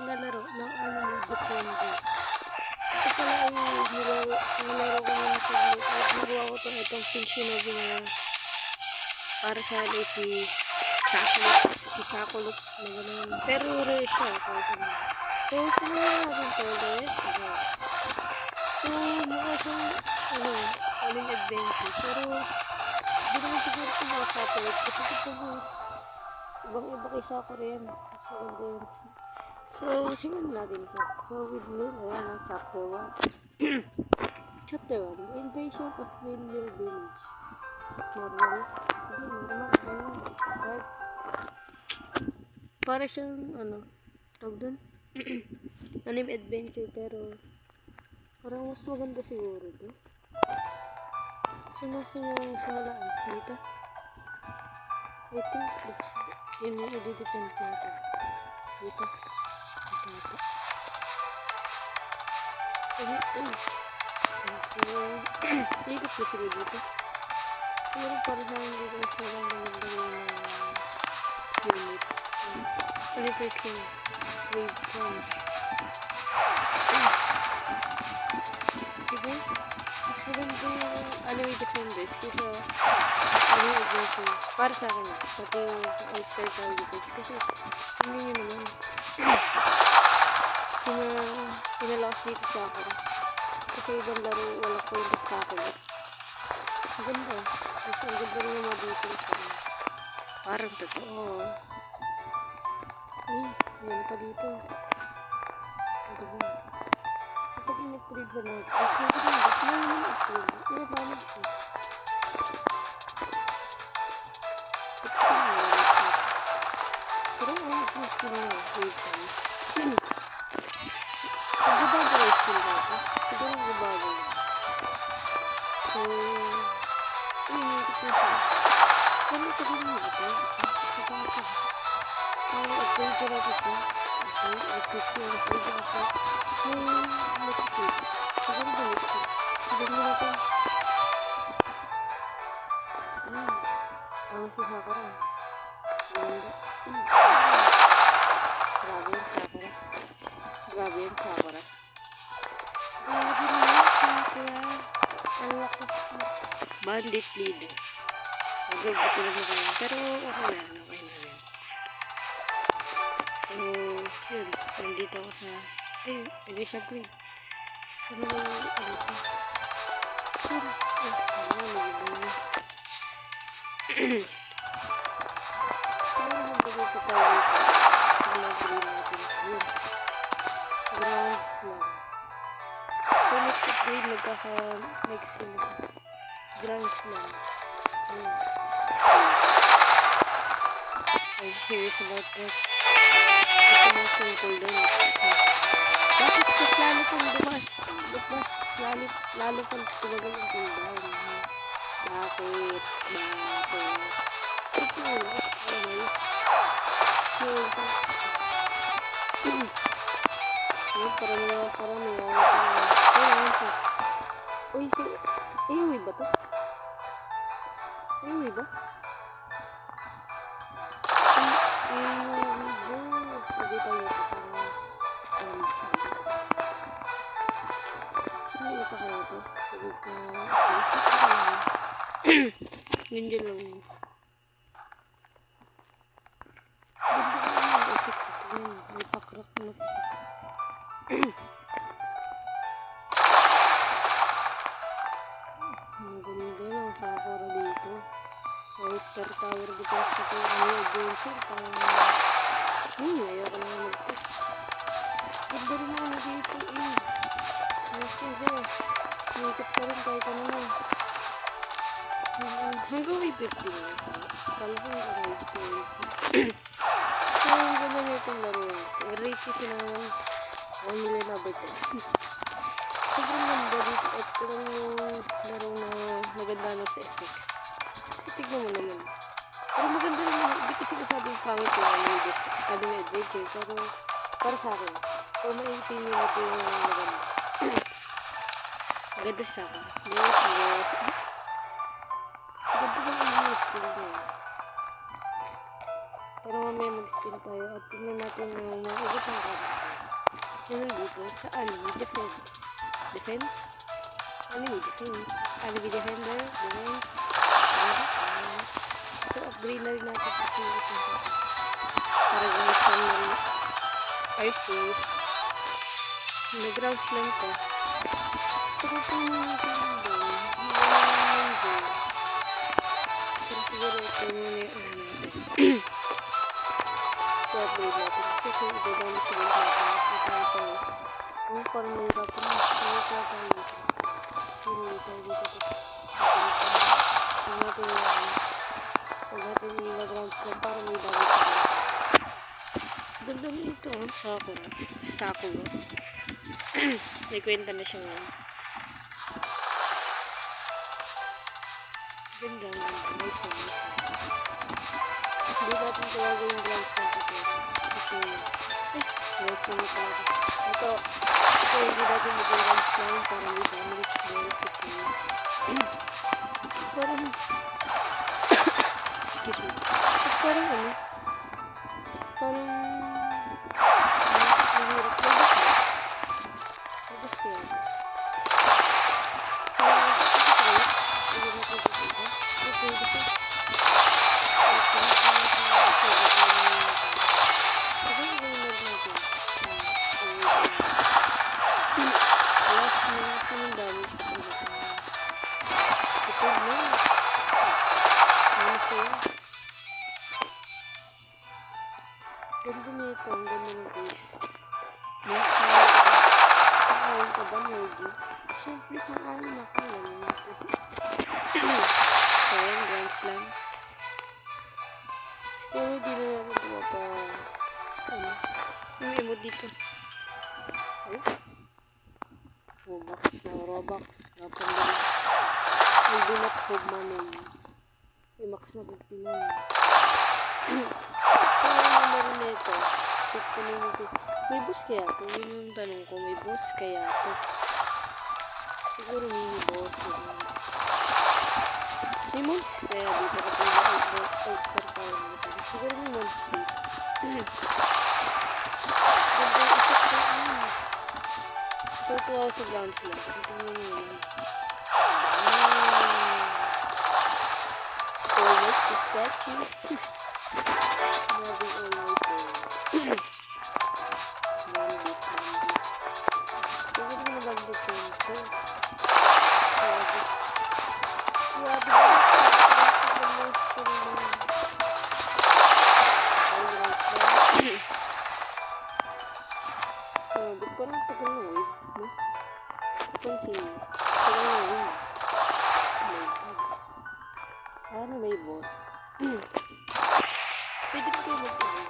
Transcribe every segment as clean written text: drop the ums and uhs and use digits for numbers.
naglalaro ng Animal Defender. Ito pala ay nilaro ko ng saglit at nagawa ko itong pink shinobi na para sa si Sakulot na gano'n. Pero rare siya kahit ano. So, simulan natin ito guys. So, mukha siyang aling adventure. Pero, hindi naman siguro ito mga Sakulot. Kasi ito mo, ibang-iba kay Sakurin. So, and then, so, simulan natin ito. So, with me, ayan ang chapter 1. Chapter 1, The Invasion of Windmill Village. Normal. Hindi, normal. Start. Para siyang, tawag dun? Anime adventure, pero parang mas maganda siguro ito. Sino simulaan? Dito? I think it's, yun yung i-depend natin. Dito. Dito. Ikot ko sila dito. Siguro para sa hindi ko sila magandang unit. Refreshing wave crunch. Diba? Mas maganda yung anime defenders kaysa anime adventure. Para sa akin, pati yung style sa defense. Kasi, hindi nyo naman. Pinalakas dito sa akin. Kasi ibang laro, wala ko yung sa akin. Ang ganda. Kasi ang ganda rin yung mga details sa akin. Parang totoo. Yan pa dito. Ang ganda. So, pag in-upgrade ba natin? Kasi hindi naman upgrade. Inabanag siya. Pero ang mas ko na wave time. Nagbabago yung skill natin. Siguro nagbabago. So, inikot na siya. Pero sabihin mo ito. Sabihin ito. Upgrade ko natin siya. Okay, upgrade ko natin siya. Let's see. Siguro ba let's see. Sabihin mo natin. Ano si Sakura? Grabe yung Sakura. Grabe yung Sakura. Grabe naman Sakura. Ang lakas na. Bandit leader. Nag-grab ko lang na kayo. Pero okay na. Okay na rin. So, yun. Nandito ako sa... Ay, hindi siya grade. So, ano ito? Yun. Ano magbago ito tayo dito? Ano grade natin? Yun. Ground slam. So, next upgrade, magkaka-next sila. Grand slam. I'm serious about that. Ito mga simple din. Bakit mas lalo pang dumas? Lalo pang tumagal ang cooldown. Bakit? Ito yun. Anyways. Yun, parang uy, AOE ba to? AOE ba? Pwede tayo ito parang ano pa kaya ito? Sabi ka ninja lang ganda ka naman effects ito may pakrak na ang ganda ng Sakura dito. So, Star Tower dito sa yung adventure. Parang, ayoko na mag-test. Ganda rin ako na dito, Gusto ko. Nakikip ka rin kahit ano na. Hanggang may 15 na. Kala ko yung rate ko. So, ang ganda na itong laro. Rate ko naman 1 million na ba ito? Sobrang ganda dito. Ito lang yung laro na maganda na sa effects. Kasi tignan mo naman. Pero maganda naman. Hindi ko sinasabing pangit yung anime adventure. Pero para sa akin. Kung ma-18 minutes yung maganda. Maganda sa akin. Yes. Maganda ba yung skill doon? Pero mamaya mag-skill tayo. At tingnan natin yung iba pang Nandito sa anime defense. Defense? Anime defense. Anime defender. Defense. So, upgrade na rin natin kasi para guys na rin ay safe. Nag-ground slam ko. Pero kung siguro ito muna yung ano natin. So, upgrade natin. Kasi kung i-down na siguro natin. Ang parang nahirapan na. Kaya tayo dito. Pero tayo dito. Huwag natin i-ground slam para may bago tayo. Ganda na ito. Sakura. Sakura. May kwenta na siya ngayon. Ganda nga. Nice one. Hindi natin tawagan yung ground stamp ito. Kasi, nice one ito. Ito, hindi natin mag-ground stamp para may damage ball. Kasi, parang, excuse me. Parang ano? Parang, mahirap na gusto. Gusto yan. Ganda na ito, ang ganda na guys. Nakain ka ba, Nerdy? Siyempre, kakain ako. Wala natin. So, yan, grand slam. Siguro, di na natin tumapas. Ano? Yung emote dito. Ay? Robux na, Robux. Napandali. Ay, do not hold money. Ay, max na 50 man. So, ano na rin ito? May boss kaya ito? Yun yung tanong ko. May boss kaya ito? Siguro mini boss. May months kaya dito kapag all-star power nito. Siguro may months dito. Ganda yung isip ko. So, 2 hours of rounds lang. Ito mo yun. Almost the statue. Moving all my phone. Bandit. Siguro mo nabagdot yun ito. Parang tagal na wave, no? Pansin mo. Tagal na wave. Sana may boss. Pwede ko kayo mag-wave.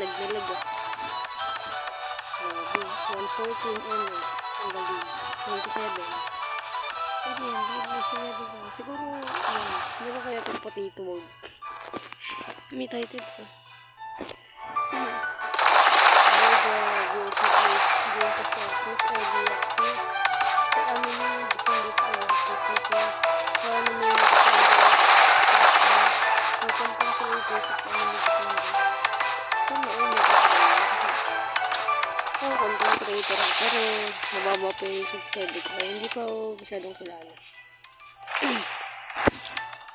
Nagdalaga. 114 onwards. Ang galing. 27. Sige, hindi mo siya nabigyan. Siguro, hindi ba kaya itong potato mode? May titles, ah. Pero mababa pa yung subscribe ko kaya hindi pa ako masyadong kilala.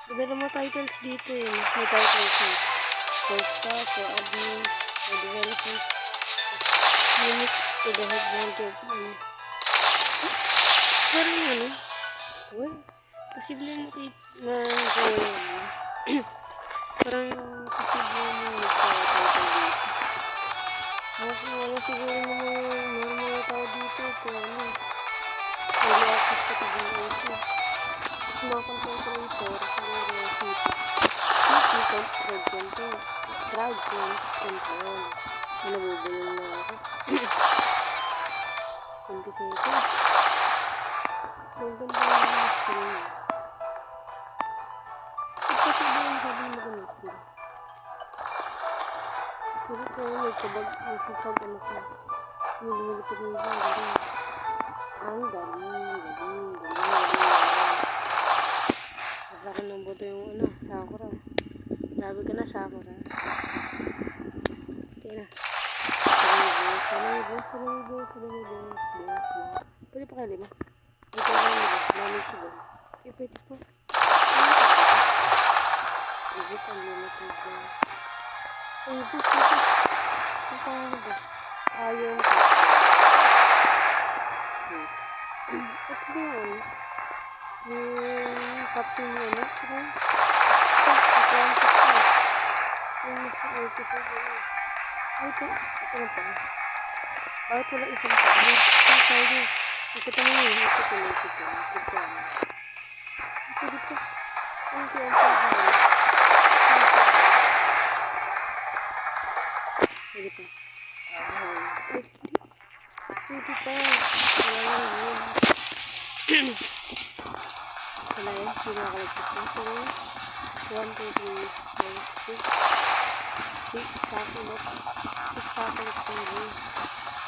Ganda na mga titles dito eh. May titles eh. For staff, for admin, for development, unit to the headquarter. Parang ano? Well, posible na parang posible na nagka-title dito. Wala siguro mga tao dito. Ito ano. Wala access ka to DOC. Sumakang temperature. Siguro city control. Crowd control. Nabubulong na ako. 27. So, ganda yung screen. Ito kasi ba yung sabi mo ko na screen? Pero ko may kabag, may kapag ano ko. Lumilipad na ibang galing. Ang galing. Nasa ko ng boto yung ano, Sakura. Grabe ka na, Sakura. Tingnan na. Salubos. Pwede pa kayo lima? Ito lang lima. Mami ko ba? Pwede po. Pwede pa lima ko ba? Ubus. Ang paano ba? Ayaw ko. At doon, yung captain mo, ano? Yung sa episode mo. Ito na pa. Bakit wala isang tayo? Ang tayo. Ito mo yun. Ito. Dito. Ang tayo. Pwede pa. Ay, pwede pa. Wala yun. Hindi na ako nagpapos. 1, 2, 3, 4, 6. 6 sako ulit. 6 sako ulit ko yun.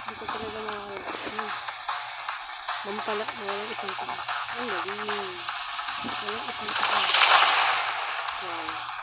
Hindi ko talaga makakalakas. Mampala. Walang isang pa. Ang galing. Walang isang pa. Wow.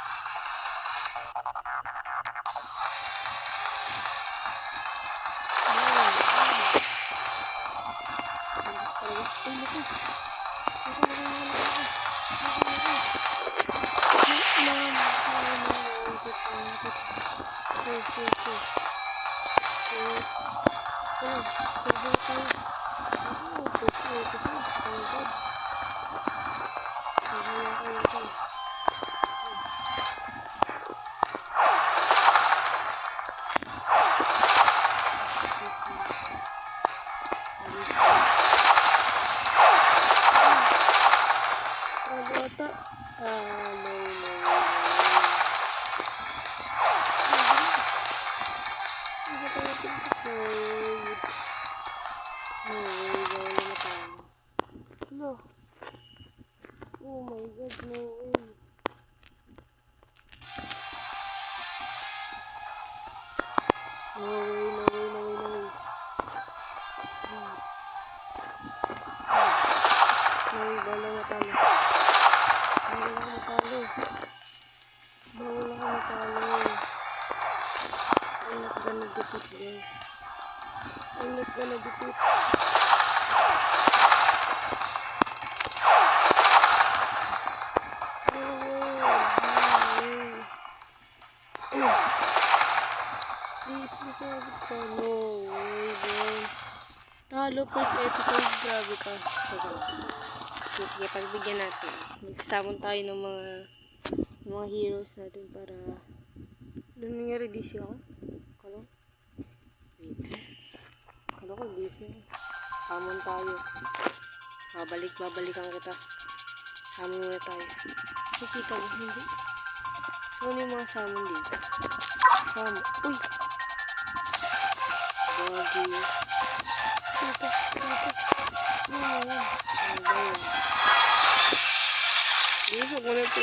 No. Oh my god, no way. No way. Bawal matalo. I'm not gonna defeat guys. I'm not gonna defeat. No way, boy. Talo first episode, grabe ka. Sige, pagbigyan natin. Magsasamon tayo ng mga heroes natin para doon nangyari DC ako. Kalo? Wait. Kalo ko DC. Samon tayo. Babalikan kita. Samon muna tayo. Nakita mo, hindi? So, ano yung mga samon dito? Samon. Uy! Bagi. Dito. Ano yan? Ano ba yun? Dito ko na ito.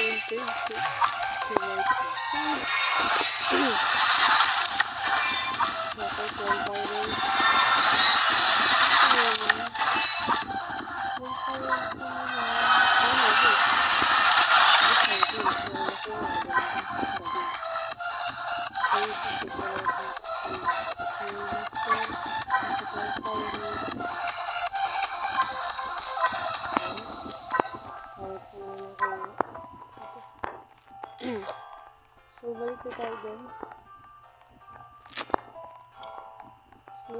So, balik na tayo doon. So,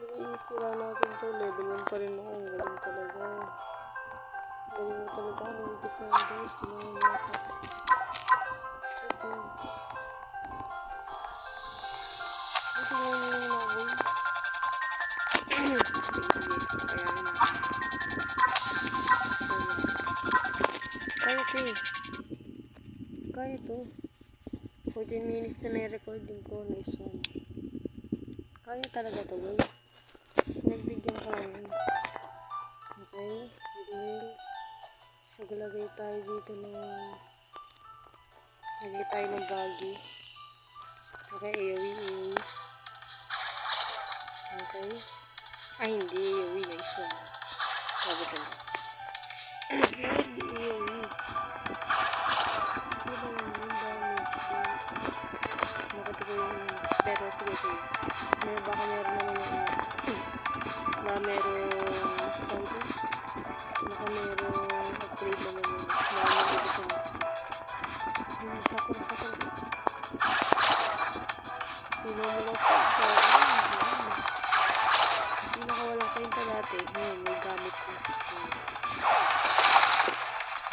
nag-iiskira natin to. Level 1 pa rin ako. Ang galing talaga. Galing mo talaga. Ano yung defenders? Tinawag natin. Ito nga yung naboy. Kaya to eh. Kaya to. 14 minutes na may recording ko. Nice one. Kaya talaga to, boy. Nagbigyan ka lang yun. Okay. Goodwill. So, galagay tayo dito ng... Lagay tayo ng baggy. Okay, AOE, AOE. Okay. Ay, hindi AOE guys. Sabi ko na. Hindi AOE. Ano ba yung damage? Nakati ko yung pero sige. Baka meron naman yung baka merong baka merong upgrade naman yung sakura. Pinamulok ko sa pinakawalang kwenta dati. Ngayon, may gamit ko.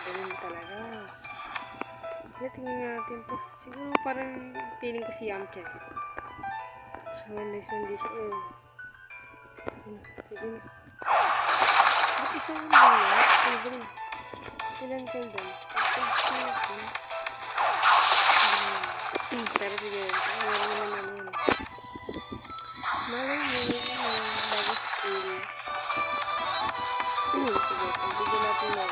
Ganun talaga. Sige, tingnan natin to. Siguro parang feeling ko si Yamcha. So, hindi siya. Sige na. Ba't isang ba yan? Ilan kayo doon? Pero sige, meron naman yun. Malay mo yung bago skill. Sige, pagbigyan natin yan.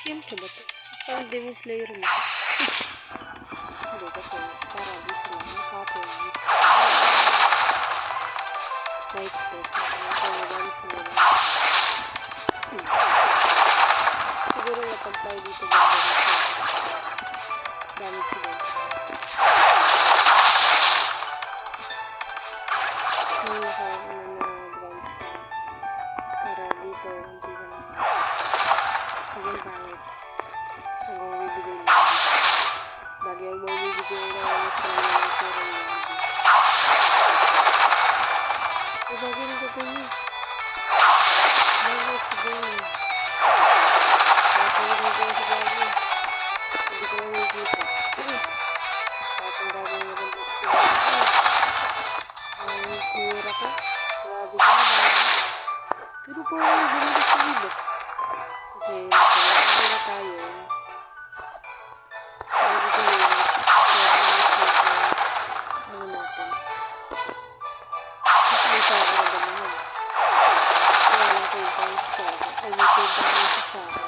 Siyempre ba ito? Parang Demon Slayer mo. Hindi kasi para dito lang nakapon. Light test. Siguro napagpay dito gamit sila. Para dito hindi naman maging pangit. Ang mabibigay na bagay ang mabibigay na sa mga pera niya. Bagay na ito niya. Bagay ito niya. Bakit na ito sa bagay? Hindi ko lang nakikita. Bakit ang bagay na ito sa bagay? Ang sira ko. Grabe ka na bagay. Pero po ang ganda sa libo. Kasi nagpapalala na tayo. Pero ito yun. Ano natin? Kasi may sakura ba naman? Kaya lang kayo tayo sa sakura. Ay, may kwenta naman sa sakura.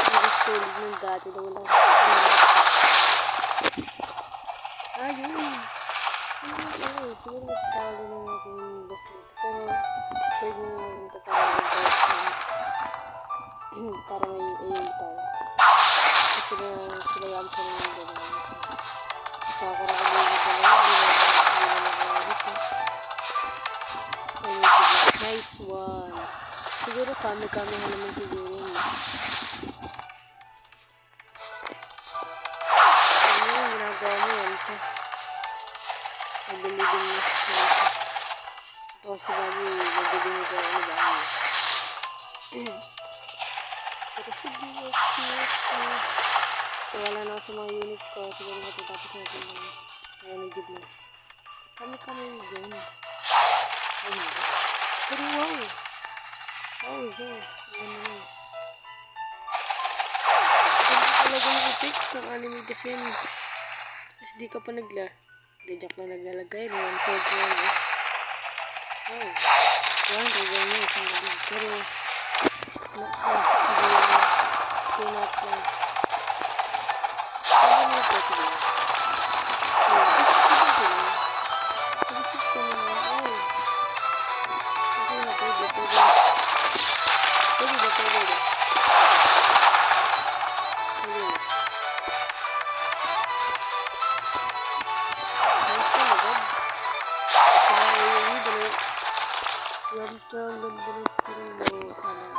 Hindi tulad ng dati na walang ayun. Siguro magtawag na natin yung boss nito. Pero pwede nyo natin ito para may ayun tayo. Kasi sila Yamcha naman yung gano'n. Sakura ka din yung gano'n. Hindi na nakalit. Nice one. Siguro kami naman siguro yun. Ano yung ginagawa mo yan? Nagbilibin mo siya. O sa bagay, nagbilibin mo siya. Ano ba? Pero sige, so wala na sa mga units ko. Siguro matatapos natin yung energy blast. Kami yun. Ayun. Pero wow! Wow, so. Ano yun? Ganda talaga yung effects ng anime kasi yun. Tapos di ka pa Gajak na naglalagay. Naman code ko yan eh. Wow. Yan, gagawin mo. Isang gabi. Pero, siguro, pinat lang. Ano mo ito? Sige. Isip ko naman. Ay. Hindi na pwede. Pwede ba? Hindi na. Yamcha, ganda ng screen mo. Sana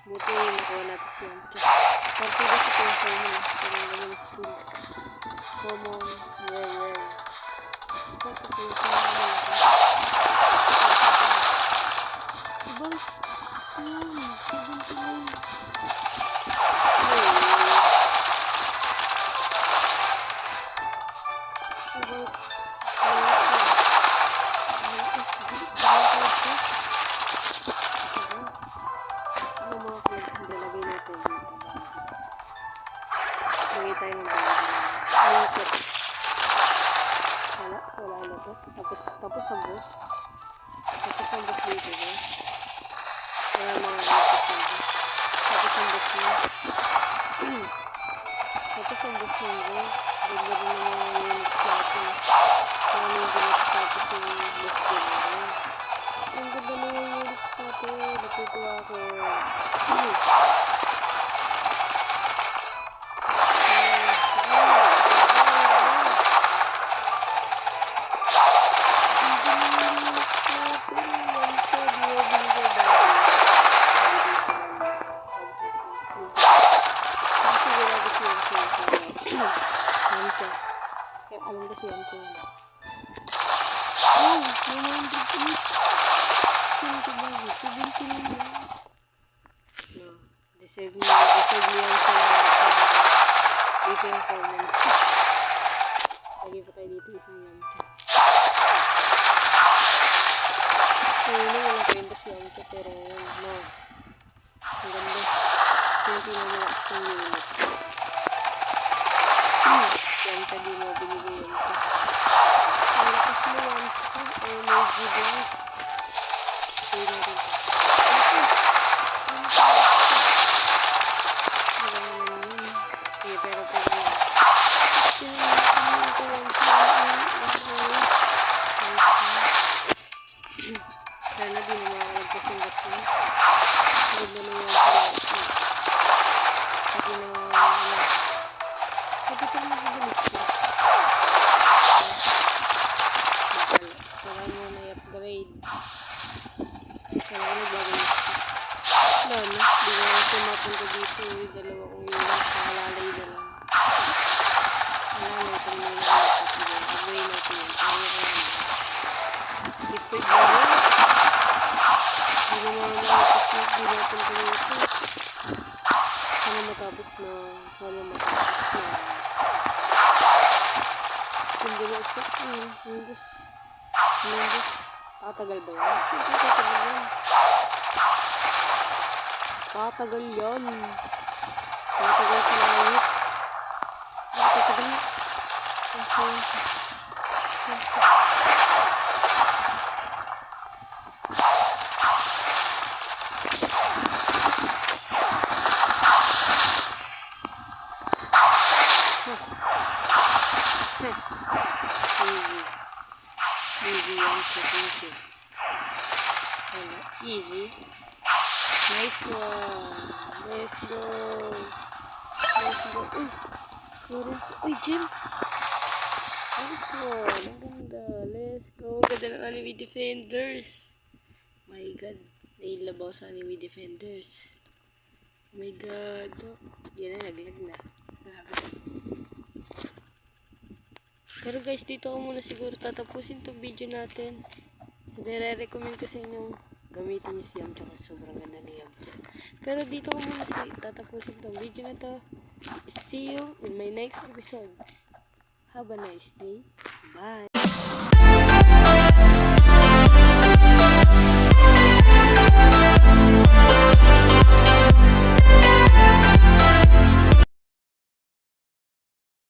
buti yung nakuha natin si Yamcha. Parang ba sa console mo? Parang ganda ng screen. Common, rare. Saan sa console mo? Ibang yun, 79. Ibang to. Tapos ang boss. Tapos ang boss dito, no? Kaya mga tapos ang boss niya. Tapos ang boss niya, no? Ganda rin ng mga units natin. Kaya may units tapos yung boss niya, no? Ang ganda ng mga units natin. Natutuwa ako. Alam ko siya ang channel. Oh, 100 each. Sino ito ba? 70 lang yan. No, deserve niya yan sa dito yung comment. Lagi pa tayo dito isang yamcha. So, yun wala tayong bas yamcha, pero yun, no. Ang ganda. Hindi na nila ang unit. Yamcha di mo binigay yamcha. Ang lakas mo yamcha. Energy blast. Pwede natin ito. Sige, pero pwede na. Sana di na makakalagpas yung gas mo. Ganda na yan sila. Pati na pati pa naman gugulit siya. Kailangan mo na i-upgrade. Kailangan nagbabalis ka. Wala na. Di na ako mapunta dito. Dalawa kong yun. Nakalalay na lang. Nalalay pa naman na ako. Upgrade natin yun. Kaya kaya. Ipag na rin. Di naman nakapasip. Di natin dito. Sana matapos na. Hindi na ito. Mingus. Tatagal ba yan? Hindi tatagal yan. Tatagal yan. Tatagal sa langit. Tatagal. Easy yan siya, easy. Easy. Nice one. Let's go. Let's go. Uy, gems. Nice one. Ang ganda. Let's go. Ganda ng anime defenders. My God. Nailabaw sa anime defenders. Oh my God. Yan na, naglag na. Grabe. Pero guys, dito ako muna siguro tatapusin itong video natin. Nire-recommend ko sa inyo gamitin nyo si Yamcha kasi sobrang ganda ni Yamcha. Pero dito ako muna tatapusin itong video na to. See you in my next episode. Have a nice day. Bye!